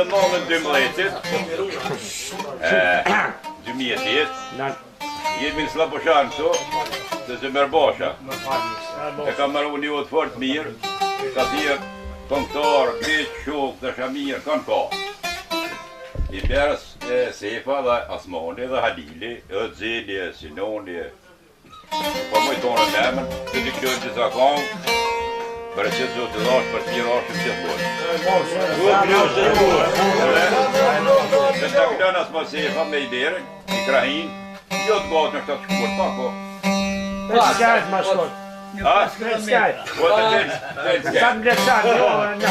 në nëllën 2010, jemi në Slaboshan këto, të Zëmerbasha. E ka marru një otë fort mirë, ka thirë pëngtarë, kreqë, shokë, të shamirë, kanë ka. I bjerës Sefa dhe Asmani dhe Halili, edhe Zeli, Sinoni, pa mëj tonë në emën, të të këtojnë që sa kanë, për e që të zotë dhash për tjera ashtë që të lojë. Dhe të këtojnë Asma Sefa me i berën, i krahin, jo të gatë në shtatë shkuar, pa ko. Dhe shkajt ma shkot. A? Shkajt. Po të të shkajt. Sa më leçak, jo, në.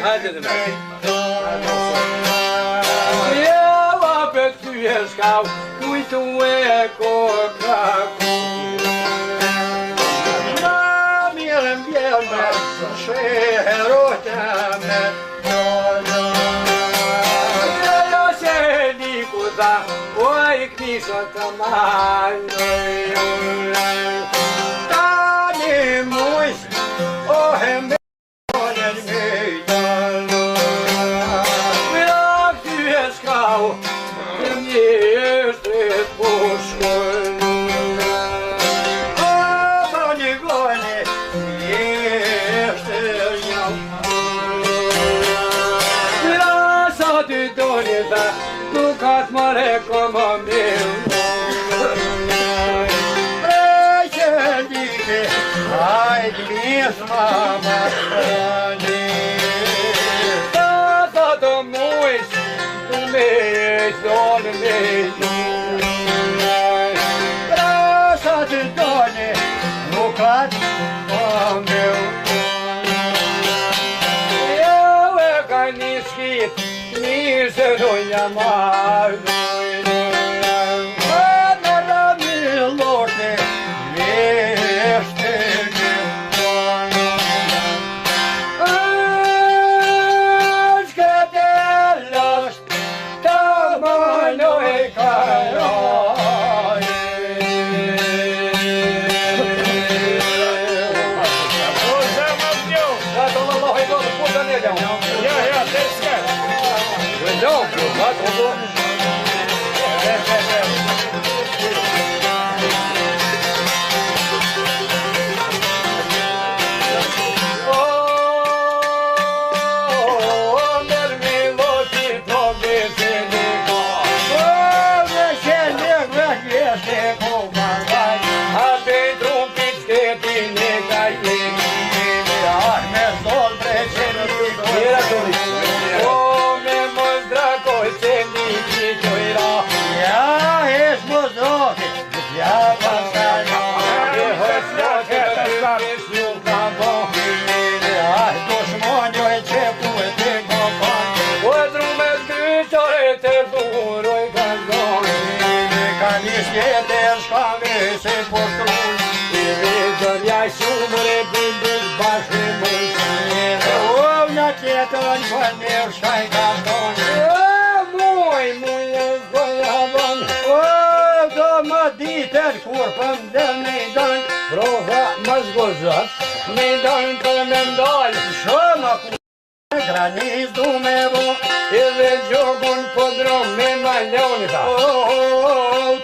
Hadi dinleyelim. Ela petuescau, muito eco cacu. Na minha lembrada, cheiro também. Eu sei de coisa, oi que só tamanho. Tá de muito, oh remédio. granis du me bo. Edhe gjogun po drom me maloni ta.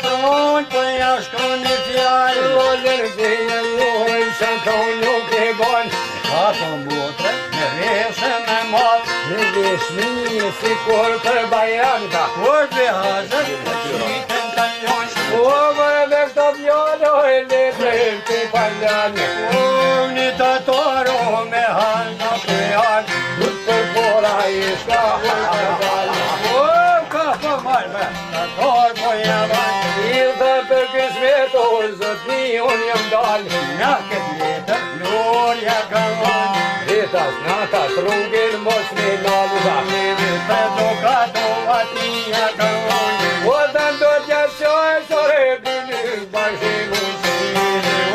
Tron po ja shkon një fjallë. Lodër dhe një lojnë që to nuk e bon. Ka të mbotre, me veshe me mat. Në veshmi si kur për bajrami ta. Kur dhe hazët, po qitën të ljonsh. O mërë me këto pjolo e letre të palani. Një të toro me halna për janë. Për pora i shka Ka po marrë me të torë po jaman. Ilë për kësmetor, zotni unë jam dalë. Nga këtë letër, Gloria ka vanë. Vitas, natas, rrugin mos me nalu ta. Për dokato atia ka vanë. O të ndo t'ja qoj, sore bëni bashkimu.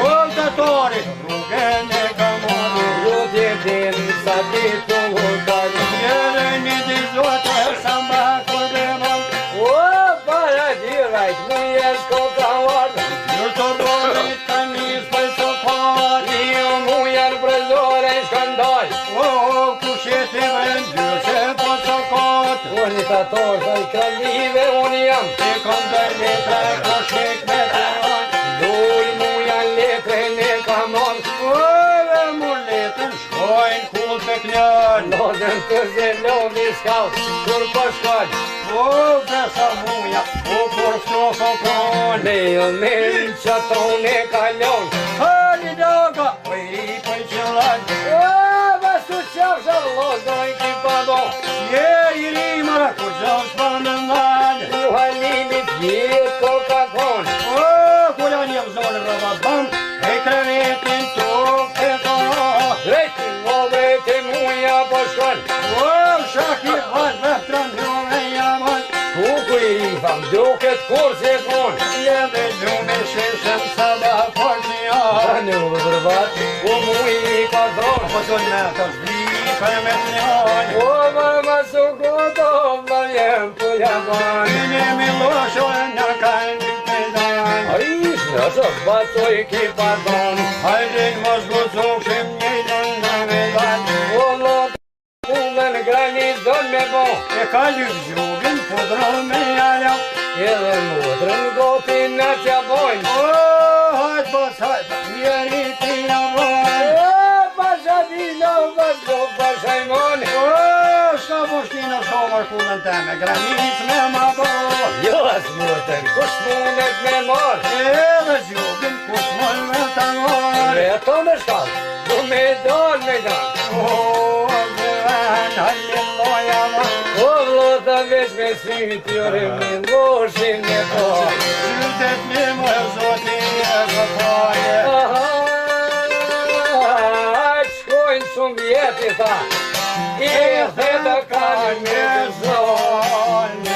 O të tori, rrugën e ka vanë. Jo t'jetin sa ditu hutani. Njëre një di zote, sa mba kërë vanë. O para dirajt, mu jes ko ka varë. Një të rrërit ka njës për të parë. Jo mu janë prezore shkandaj. O kusheti vend, gjëse po të kotë. O një të torë, të i krallive unë jam. Se kom dhe letra e koshek me të vanë. Duj mu janë letre në kamon. O dhe mu letën, shkojnë kull të knjën. Lodën të zelovi shkallë, kur po shkallë. O dhe sa muja, o kur fto konë. Me jo me në që tonë e kalon. Hali daga, o i për qëllan. O, basu qafsha lodoj ki pa do. Je i rimara, kur gjav shpanë në nalë. Ju halimit jetë ko ka konë. O, kula një vzonë rëva banë, e krevetin tuk e konë. Drejti mo drejti muja po shkon. O, shaki vatë veftran dhruve jaman. Kuku i rifam duket kur se konë. Je dhe gjume sheshem sa da forësia. A në vërbat, u mu i ka thonë. Po të në të zblikë me të njën. O mama su goto, ma jem të jaman. Në milosho e në kanë të danë. A ish në shok batoj ki pa thonë. Hajrin mos guzushim një dënë në me danë. O lot, punën granit don me bo. E ka lyp zhugin, po dron me jaja. Edhe mutrën gotin në tja bojnë. O, hajt bas hajt, njeri ti në bojnë. O, pasha dino, pasha i moni. O, shka pushti në shomër punën teme, granic me ma bojnë. Jo as mutrën, kush mundet me mor. Edhe zhugin, kus mën me të mojnë. Me to me shkall, du me don me dan. O, zëven, hallin loja ma. O vlota veç me syt, jore me ngoshin me po. Qytet një më zoti e vëpaje. Aha, shkojnë shumë vjeti tha. I the të kanë me zoni.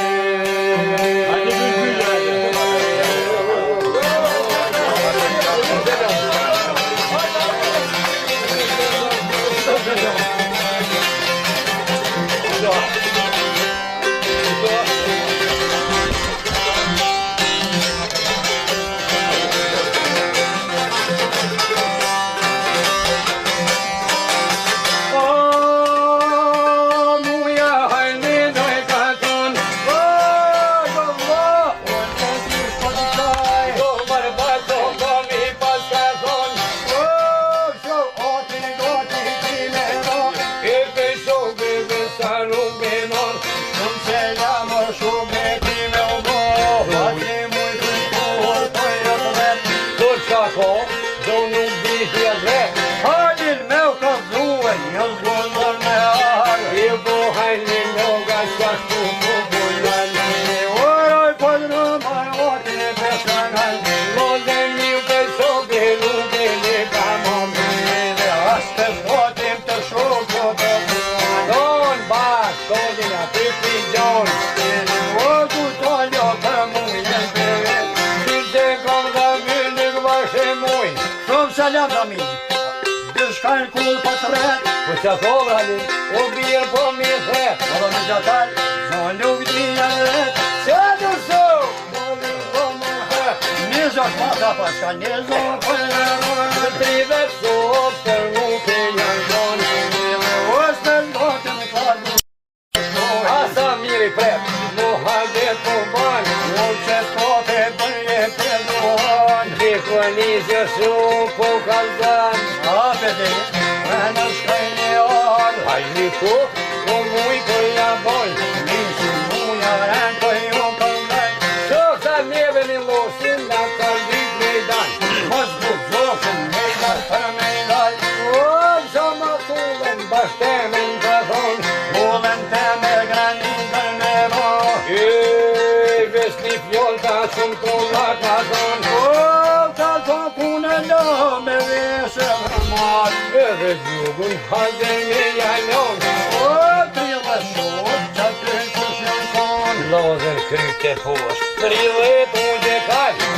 Salam rami, dëshkan kull pa të ret. Po që thonë halin, o birë po mi thret. Edhe me gjatar, zonë nuk dhja ret. Që du so, po mi po mi thret. Një zot ma ka paska, një zot për në rrën. Të trivet sot, për nuk e janë zonë. O s'për gotën ka i pret, Muhammed po ban, Unë që kote bëje të duan Dikonisë shumë po kalzan, Apete, e në shkaj një orë Hajliku, po muj po ja boj, Nisi muja rënë po ju këndaj Shok sa neve një losin, nga ka lyk me i dan. Mos buzosën me i dar për me i dal O, që ma tullën, bashtemen të thonë, Ullën të me granitën me bo Ej, ves një fjoll ka shumë tulla ka thonë, Ta thonë kune do me vesë dhe marë edhe gjugun hazen me jalon, Trille shumë që të që shën konë lozën kryte poshtë, 30 unë dhe kajë,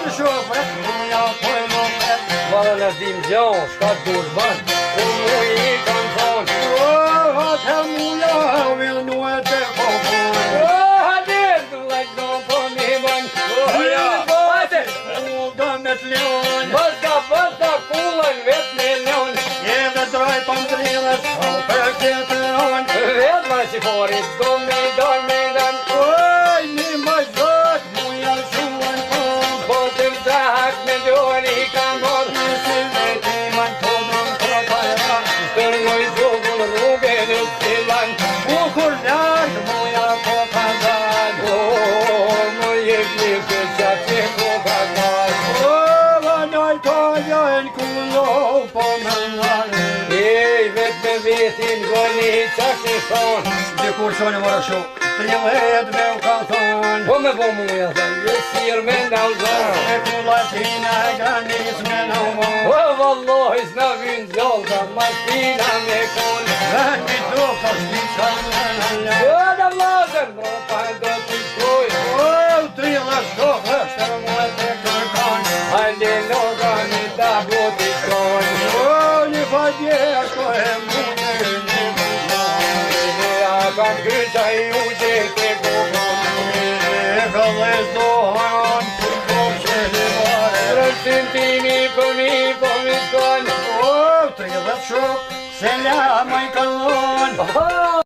Të shumë muja poj më petë valë në dim gjonë, shka dush banë, unë i kanë thonë, Atë muja vilë e të kokojnë o, hadet, lajtë do po mi banë, hajte, Do me të leon basta, kullën vetë me leon, Jeve droj për ndrilës për këtë ronë vetë ma që forit, do me dorë me danë, Oj, një më zot, muja shuën kom po të më trak me dorë i kanë morë, Nësi veti man të dron për pajra Kërnoj zogun rrugë në filan, Bukur lartë muja po pazar o, më jep një këqa që ko ka marë. O, vanoj të jojnë kullo po më nërë Ej, vetë me vetin goni qak një thonë, Dikur qone mora shu, 30 me u ka thonë po me po muja thonë, je sirë me ndalzonë. E kullatina e granis me në mo O, vallohi s'na vynë gjallëta, mastina me konë. Vën mi do për shti qanë në në O, da vlazën, bro, pa do t'i shkojë. O, trilla shko është e mu e të kërkan Hajde logani da bo t'i shkojë. O, një fadje shko e mu në një Ja kam kryqa i u gjete kokonë. E këllës dohon për kokë që livare Rësin timi për mi shkojnë. O, trilla shok, se la më i këllon Aha,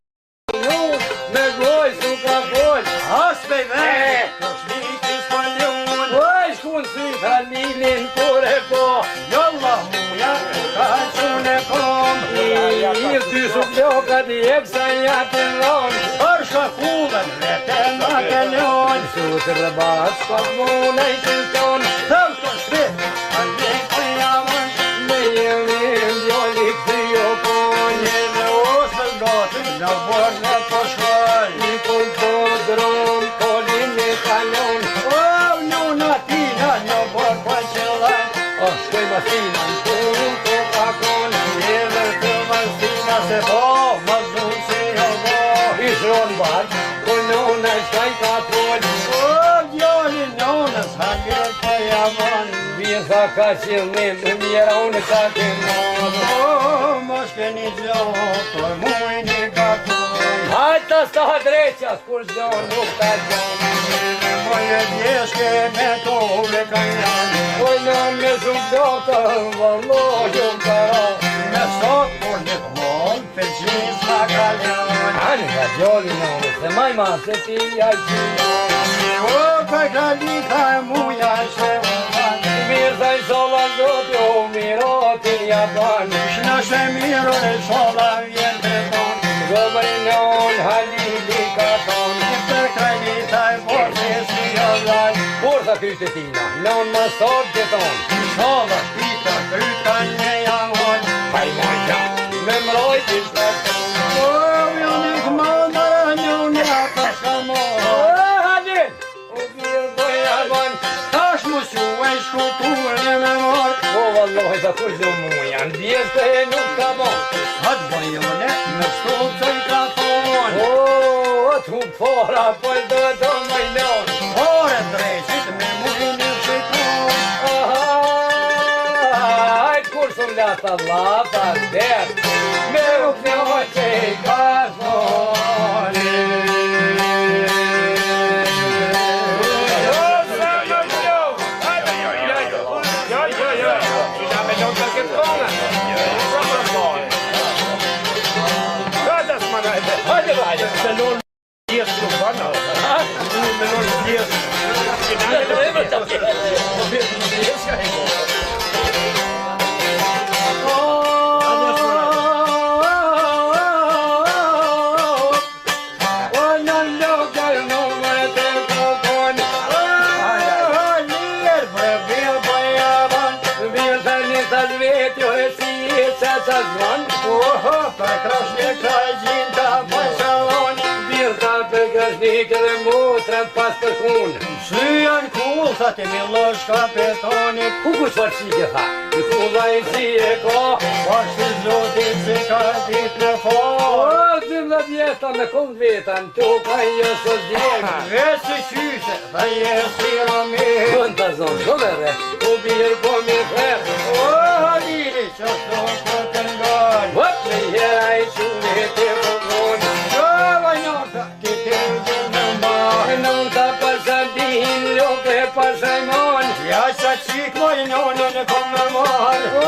nuk me gojë su ka gojë. As me vete, të shlikis për ljun Oj, shkun sy Halilin kur e po. Jolla muja, ka qune kom I ty su flokat i eksa ja të ronë. Për shkakullën, vete në të leon Su të rëbat, shpak mune i të tonë. Thëm të shpit, a një për jamën Me jemi djoli këtjo konë. Një në osë për gotën, në borë në të shkoj I kun të dronë, polin e kalon. O, në në tina, në borë për qëllën O, shkoj masina, në punë të kakon. Jeve të mësina se po, më zunë si jo bo I shronë barë, ku nona shkaj ka trollë. O, djoli nonës, haket për jamën Vjesa ka qëllim, në mjera unë ka të mëllë. O, mos keni gjohë, për mujnë i kakon Hajta sta dreqas, kur gjonë nuk ta gjonë. Moje djeshke me tove ka janë Oj në me shumë gjota, valloh ju kara. Me sot por një këmoll, për gjithë ma ka janë Ani ka gjoli në unë, se maj ma se ti jajqi. O, për kalita e muja se unë Mirë sa i sola zot jo mirotin japan. Shna se miro e sola vjen të tonë Gomërin në unë halili ka tonë. Për kalita e borë si jo laj Kur sa kryte tina, në unë më sot që tonë. Sola pita kryta një jamon Haj ma gjatë, me mroj të shtë. O, vjen i këmandë një një për shkamon O, halin, u bjerë bëja banë. Tash mu shu e shkuturën e me morë O, vallohi sa kur zë mu janë, bjesë të e nuk ka bon. Atë bëjone në shkullë të i ka thonë O, të fora, po e do të më i lonë. Ore drejqit me mujnë i shikon Hajt kur së nga të lapa dherë, me u kënjo që i ka thonë. Hajde, hajde. pjesë nuk bana. Unë me nërë pjesë. Dhe motrat pas për kun Shyan kull, sa ti millosh kapetonit Kuku qëfar qike tha I kulla I si e ka Pashti zotit se ka dit në far 12 vjeta me kond vetan Tu ka jo së djeg Vesi qyse, dhe jesi ramirë Kënë të zonë shëvere U birë po mi fler O, halili që shton për të ngan Vët me jera I qume të përgon Qëva njota, ti të në marë Nënta pasabin, loke pasajmon Ja qa qik moj njonë në kom në marë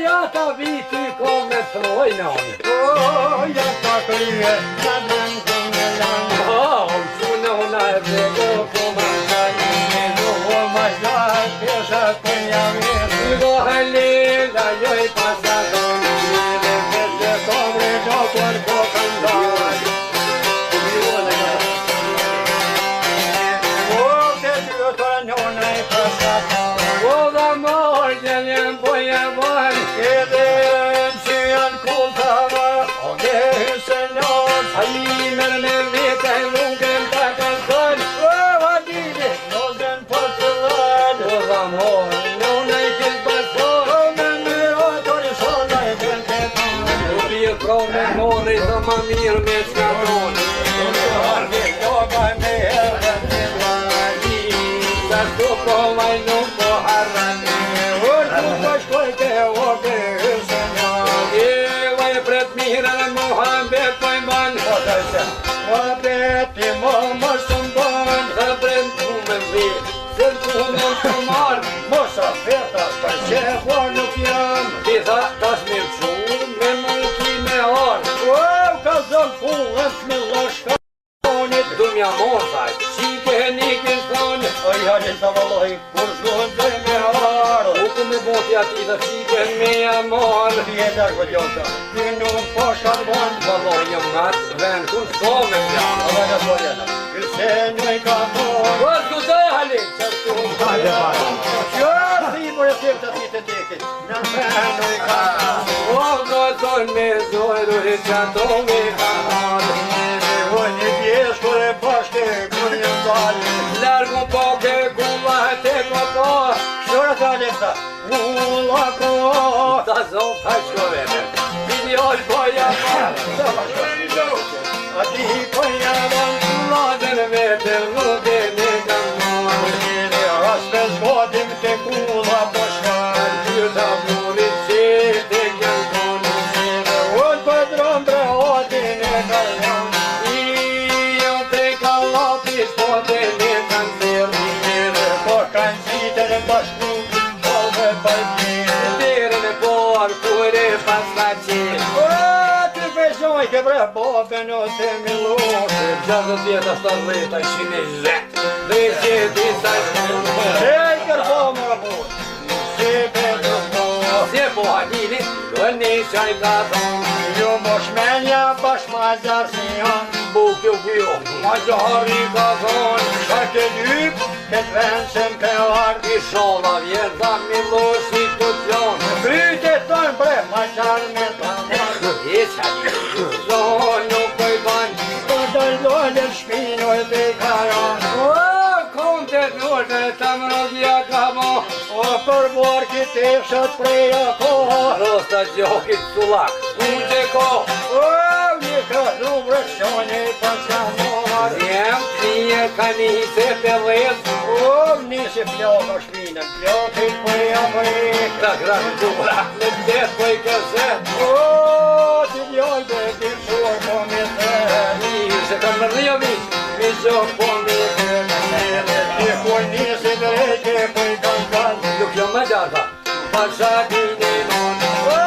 Ja ta viti kom me troj non Ja ta krye, në dënë të në lanë Qunona e brego po më shaj O ma shaj, pjesha të jamirë Do halila joj pasadon Dhe të komre do për po këndar O të dytë njone I pasat O da mor gjenjen boja bon Edhe që janë kull të më O dhe hysë njën A I mërë me vete lungen të këndon O hadili, nozën për të lën O da mor njone I kil pason O me mërë të rësona I të të tonë U bje pro me mori dhe ma mirë me qkaton O të harvi loga me herë të lani Sa shtu po vaj nuk po harran O të pashkojke o dhe hysë njën E vaj pret mirë dhe Muhammed po I ban O të se, o beti më më sëmbën Dhe pret ku me vi Se ku në të marë Mosa feta për që po nuk jam Ti tha tas me qurë me mëllki me harë O ka zëmë pullën të me lashka Du mja morë thaj Qike e nikin thonë O I halin të valloj kur shluhën të me harë U ku me boti ati dhe qike me ja marë Ti e dërë për gjota Ti nuk po shkatë bënë Valloj jëm ngatë ven kur s'ko me mja O dhe në të jena Kyse në I ka thonë O s'ku të halin që s'ku Hajde hajde Që thi për e tip të ti të tekit Në në I ka thonë O do thonë me zojru e që ato me kamarë O një pjesë kër e bashke kër një dalë Largu po ke kulla e te koto Shora të alekta Ulla ko Ta zonë ta shkovete Videol po ja marë A ti po jaman Ladën vete rruge me kamarë Dhe aspe zgodim të kulla po shkan Qyta murit që te këllon Dhe ullë për drëmbre otin e kaljan I jo te kalapis po te me kanë zirë Dhe po kanë qitën e bashku Ove për gjithë Derën e borë kure pas ka qenë O ti peshoj ke bre boben o te milosh 60 vjeta 70 120 Drejqet I sa shkëllë Ej kërpo më rëpur Si petër po Se po halili Gëni qaj ka thonë Jo më shmenja bash ma zjarë si janë Bukë u kujo Ma gjahari ka thonë Ka ke lyp, këtë vend se më pelar I shola vjerda miloshi të gjonë Bryte tonë bre, ma qarë me të marë E qaj Zonë nuk poj banë Po dëllonën shpino e të karan O, kontet nërë të më rëdhja ka bo O për borë këtë e fshat preja ko Rosta gjokit sulak Uqe ko O një këllu vrëshone pas ka marë Jem një ka një se pëllet O nisi flokë shpinën, flokët preja prejë Ta granë dura me det po I këzet O ti djojnë dhe ti shurë po me të Mirë se kam më rrio mi Mi gjok po mi Ti kur nisi drejke për I kanë kanë Nuk jo më gjarta Pasha dini non O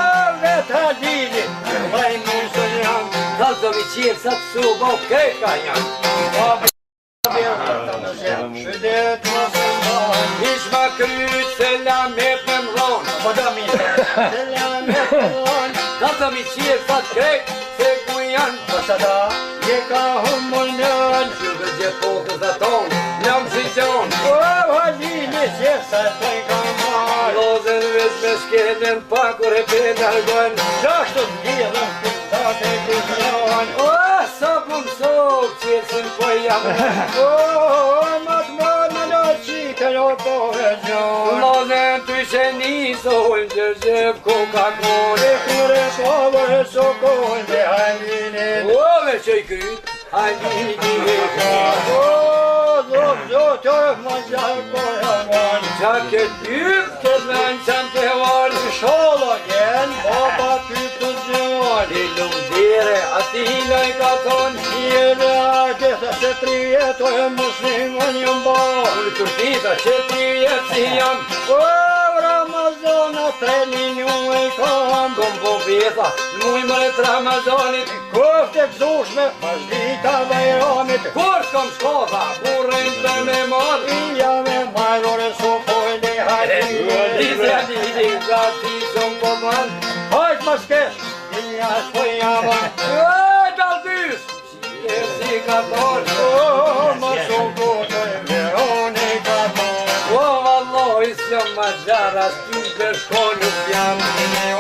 vetë halili, vaj musën jam Ta Kalzo mi qirë sa të subo kejka janë. Qytet mos e mbon. Ish ma kryt se lamet me mdhon. Po da mirë. Se lamet me mdhon. Kalzo mi qirë sa të krejt se ku janë. Po sa ta je ka humur nën. Qyve gje fokës dhe tonë, jam si qonë. O halini që sa të i ka marë. Lozen veç me shkelen pa kur e penargon. Qashtu t'gjidhën këtate këzron. O, sa pun sok, qesën po jam. O, mat më në në qikën o po e gjon. Lozen ty që nisojnë që zhep Coca-Cola. E kure povër e sokojnë dhe halinit. O, me që i kryt, halini e kryt. O, zotër më gjallë po e amon. Qa ke dyp, ke zmenë qëmë të varë. Sholo gjen, baba ty të gjon. I lumdire, ati loj ka thonë. Jele ake se 3 jeto e muslimën jëm bo. Unë të tita që 3 jetë si jam. O, Ramazana 3 linju e kam. Kom po pjesa, muj mëret Ramazanit. Kofte këzushme, pas dita bajramit. Kur s'kom shkota, burrin të me marë. Ija me majrore sopojnë dhe hajtë. Lise, ti som po marë. Hajtë mas kesh, ija s'po jaman. Daltys, që si ka thonë. O, ma sokoto e Veronika thonë. O, valloj, s'jom ma gjaras, ty bërshko nuk jam.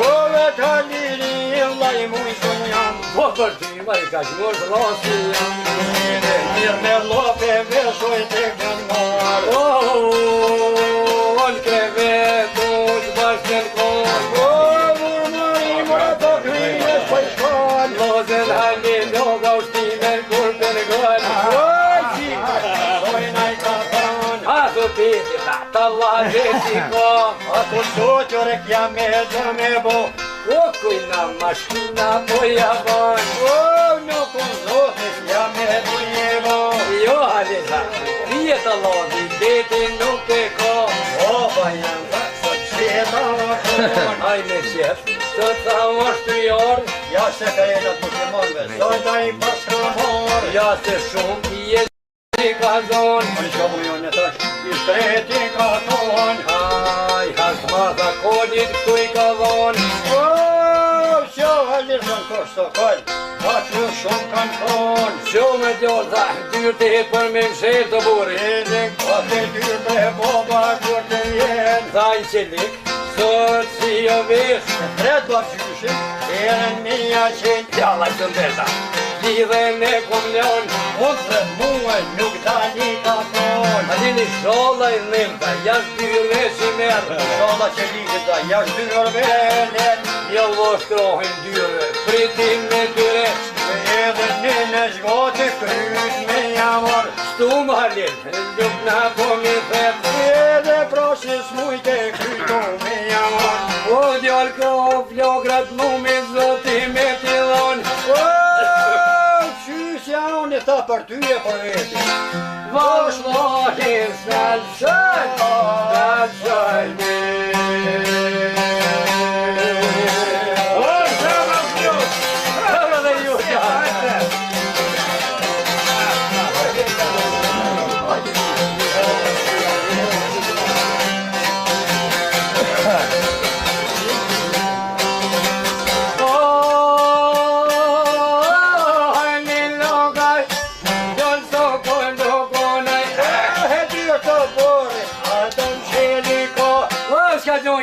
O, vetë halini, vllaj mujtën jam. Po për ty, ma i ka qmur rasi jam. Mirë me lope veshoj të kënë marë. O, në krevet, o, që bashkë në konë. O, murmëri më të kryne s'poj shkonë. Lozen halin, loga ushtime, kur për në gënë. O, qikë, dojnë aj ka thonë. A të piti, ta t'Allah dhe si ko. Ato soqore kja me dëme bo. O, kujna mashkina po javon. O, nuk unë zote kja me duje bo. Jo, halin ha, pjetë Allahi, beti nuk e ko. O, bajan dhe sot qeta o tonë. Aj me qef, të ta është 3 orë. Ja se ka jetat muslimonve, zojta i pas ka morë. Ja se shumë i e si ka zonë. Në që mu jo në tash, i shtreti ka tonë. Aj, hasma tha kodit këtu i ka dhonë. O, që halishën kështë të kallë, ka që shumë kanë tonë. Shumë e gjorë tha, dyrë të hetë për me mshelë të burit. Edhe ka të dyrë dhe boba kur të jenë. Tha i qelik, sot si jo vesh. Tret bakqyshit, erën mija qenë. Jalla që mbeta, lidhen e kom ljonë. Unë dhe muë nuk tani ka tonë. Alini sholla i nëmta, jash dyrë si merë. Sholla që ligë da jash dyrë velen. Jo lo shkrohin dyre, pritin me dyre. Edhe një në shgote kryt me jamor. Stum halin, ljup na po mi thet. Edhe prosis mujte kryto me jamor. O djallë kjo flokrat mu me zoti me t'ilon. O, qysja unë e tha për ty e për veti. Vashlohin s'nalëshën, nalëshën me. O, shama kjo, shama dhe ju janë.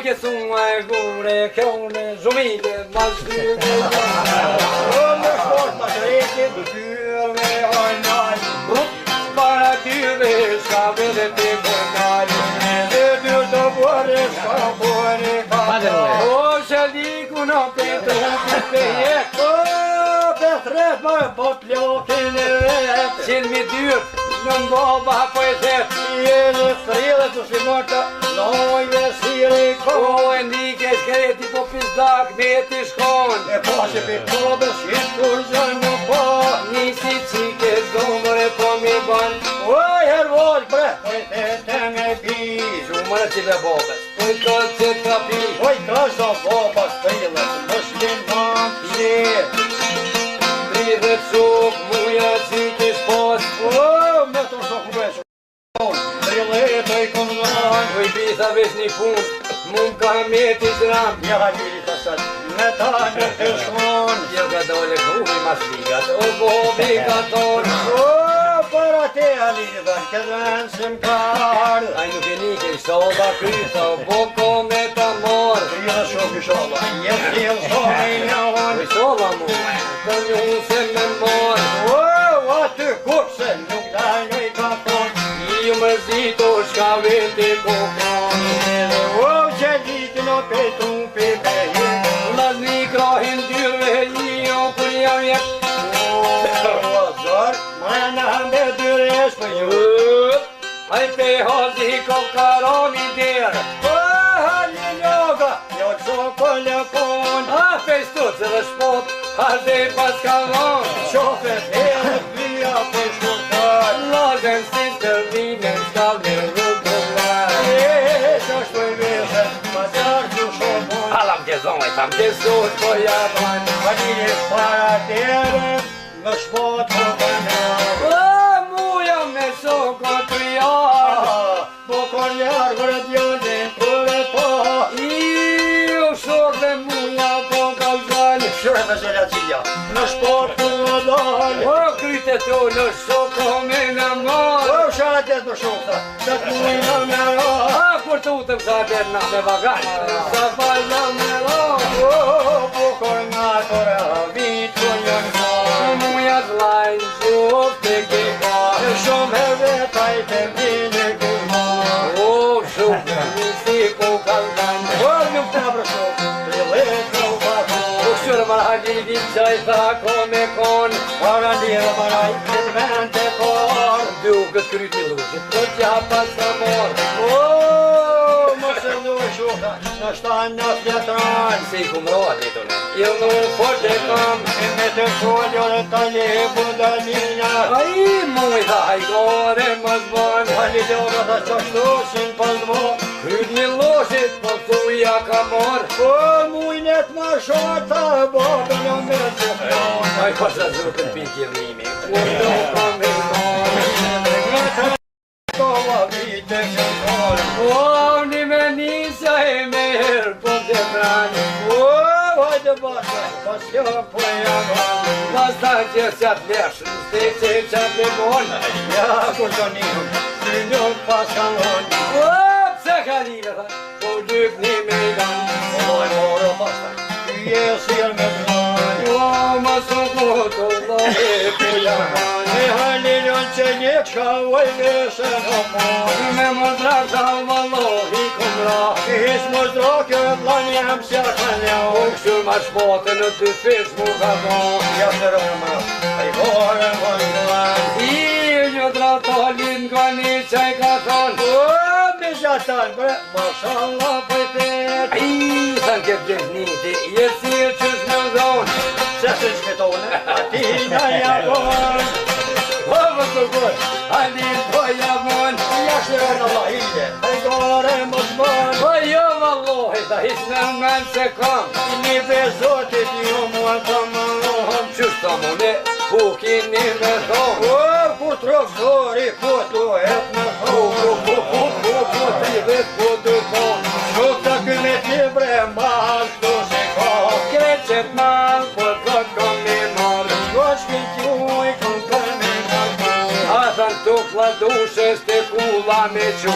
Që suma e gure, kjone, zhumile, mazhyre. O, më shport ma shreti, dyrë me hajnal. Para tyve, shka vede të bërnal. Edhe dyrë të bërë, shka bërë ka ta. O, shaliku në petë, pe jek. O, petret më po plokin e vetë. Qenë mi dyrë, në mboba po e thetë. Edhe stridhe të shlimorta, lojve siri O, ko. e ndike shkreti po pizdak me ti shkon. E pashe për pobës, hitë kur gjënë në po. Nisi qike zomëre po mi ban. O, hervoj bre, oj të me pi. Shumërë që dhe bobes, po i këtë që të pi. Oj ka zë boba strilët, muslim ban pje. Sok muja si kish pas Me të shok mbesh Trilete i kom dhon Uj bitha vesh një pun Mun ka meti zram Një hajiri të sët Me ta në të shkon Jo ka dole kuvi mas ligat O bobi ka ton Para te alidhen këtë vend si m'kar Aj nuk e nike i soba kryta O boko me ta mor Trila shok i shola Jetë tril shok i njën Uj sola mu Të njën se me mor Aty kupse nuk dajnë i ka ton I ju mërzito shka vete kokon Që litin o petu pipe Las një krahin dyrve I jo kur jam jet Zor, ma në hambe dyres për ju Aj pe hazi ko karami der Halli loga, jo të soko lëpon A pe stuce dhe shpot Haze pas kalon Qofe fere via për shkurtar Lazen si të vinen Skallin rrugëllar Që shpoj vese, ma qarë që shopon Halam ke zonaj, tam ke sot po jaban Halli para tere, më shpot po përnar Muja me soko të jar Po kon ljarë vërë djone përve po I u shok dhe muja po kalzal Shure me zelatia, më shpot po më dal O kryte to në shoko me në mar Shatet më shokta, që të mujna me ra A kur të utëm sa der na me vagan Sa falna me ra Po kon nga kore vit po njën ka Muja t'lajnë gjup të kika Shumë herve taj të mdine këma O shumë nisi ku kalzan Nuk të brëshok, trilet në ufako O shurë marhalidit qaj tha ko me kon Para lirë maraj, këtë vend të kor Dukët kryt një lushit Të qapa sa mor Më se në shukta, në shtanë në fjetran Se i kumroa ditone Jo në fort e kam Me të foljo dhe të lebu dhe linja A i muj tha hajgore më zban Halli loga dhe qashtu sin pëllmo Kryt një lushit po thuja ka mor Po mujnet ma shorta Bobe në me të fjon Aj pasha zukën piki rrimi Kur do kam e mor Kova vite që kore O një me nisa e me her po të pranë Hajde bashkë, pas kjo po jaman Pas ta që qatë leshën Ste që qatë me mon Ja kur të njën, ty nuk pas kanon O pse ka live tha Po lyp një me i gan Oj moro pasta, ty je sirë me plan O ma së koto lohe po jaman E halilon që një qka oj vese në mon Me më drak ta vallohi kumra Hish më zdroke vlan jam si akalja O këshur ma shpote në dy fish mu ka don Ja të rëma, e i kore më vlan I një dratalin ka një qaj ka thon O, me gjatan bre, mashallah për pet I thën këtë gjesniti, jetë si e qës në zonë Se se shketone, ati nga javon O më të gërë, halin po javon Ja shërën Allah ide, e gore më zbon O jo vallohi, ta hish në men se kam Një bezotit ju mua të më lohëm Qështë ta më ne, pukin një me thonë O, kur trofzori, ku duhet me thonë Po tri vet, po dy thonë Shuk të këmet një bre mal, këtu si ka Kreqet mal, po të kom një marë Shko shkin t'juj, këm këmi nga këmë A thën të kladushes të kula me qu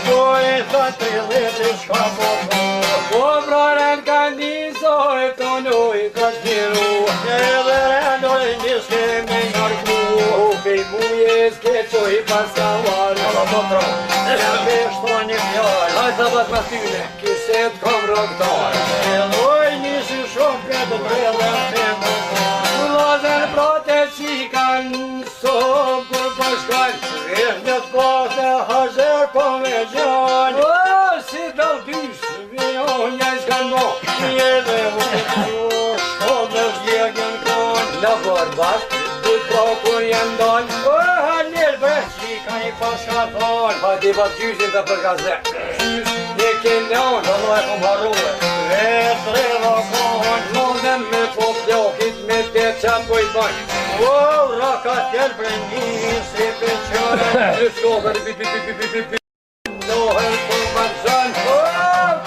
Do e thën trileti shka po po Po vraren ka njëzoj, të nuj ka shkiru Edhe rendoj njës kemi nërku O pej muje s'ke qoj pas ka varë Alla po tro, e me shto një fjallë Aj sa pas ma tyne, kishet kom rogtar E loj njësi shumë këtë drele të më Lazen prote qikan, so kur po shkojnë Vesh në të pote hazer po me gjanë O, si dal dysh, vion ja s'kan bo Edhe unë shto dhe zgjegën konë Në bërbat, du t'po kur jem dal O, halil bre, që ka i pas ka thonë Pa di pa gjyshin të përgaze Një kinon, Në loj kom harruve, vetë reva konë Lodem me po flokit me te qa po i bajnë O, O, raka tjerë për një si pëqërë. Nohën për mërzën. O,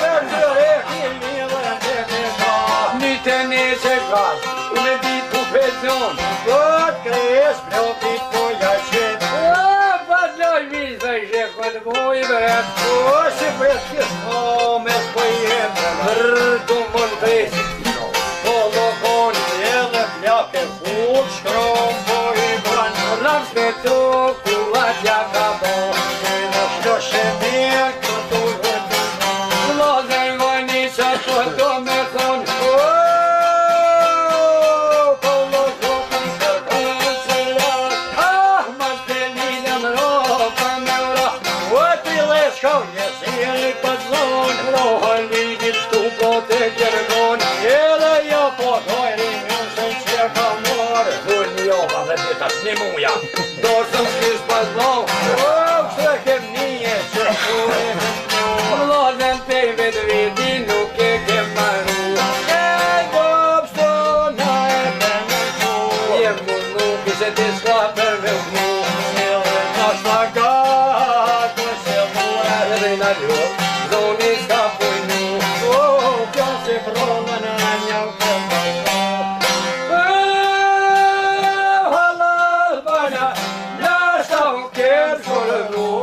për gjëre kimi dhe të ka. Një të një që kas, me ditë ku pension. O, të kres blokit po jashit. Pas loj vizë i shekën mu i bret. O, si bret kisë o me s'pëjem. Rëtu më në kresi. O, lokon edhe plake fut shkrom po i bran. Rëmë shme të kullat ja ka bo. Në shloshe mirë këtu rëtu. Lozën vojni që të do me thonë. Po lokon kërkën se lat. Ah, ma të lidëm ropa me ura. O, t'ile shkau jesiri për zonë. Lohën ligit shtu po të kërgon. Edhe jo po dojri njësën që ka morë. Dhull një ova dhe betas një muja. Dorsëm kish pas lon. O, kështë kem nije që kujë. Lozën pej vetë viti nuk e ke maru. E gopsto na e përmërku. Jem mu nuk ishe të shka për me mu. Edhe në shlagat në shëllua. Edhe i në ljo, zoni s'ka pojnu. O, pjon si fronën në një këmbëllë. Halal bana, nashta u kërë shkollë mu.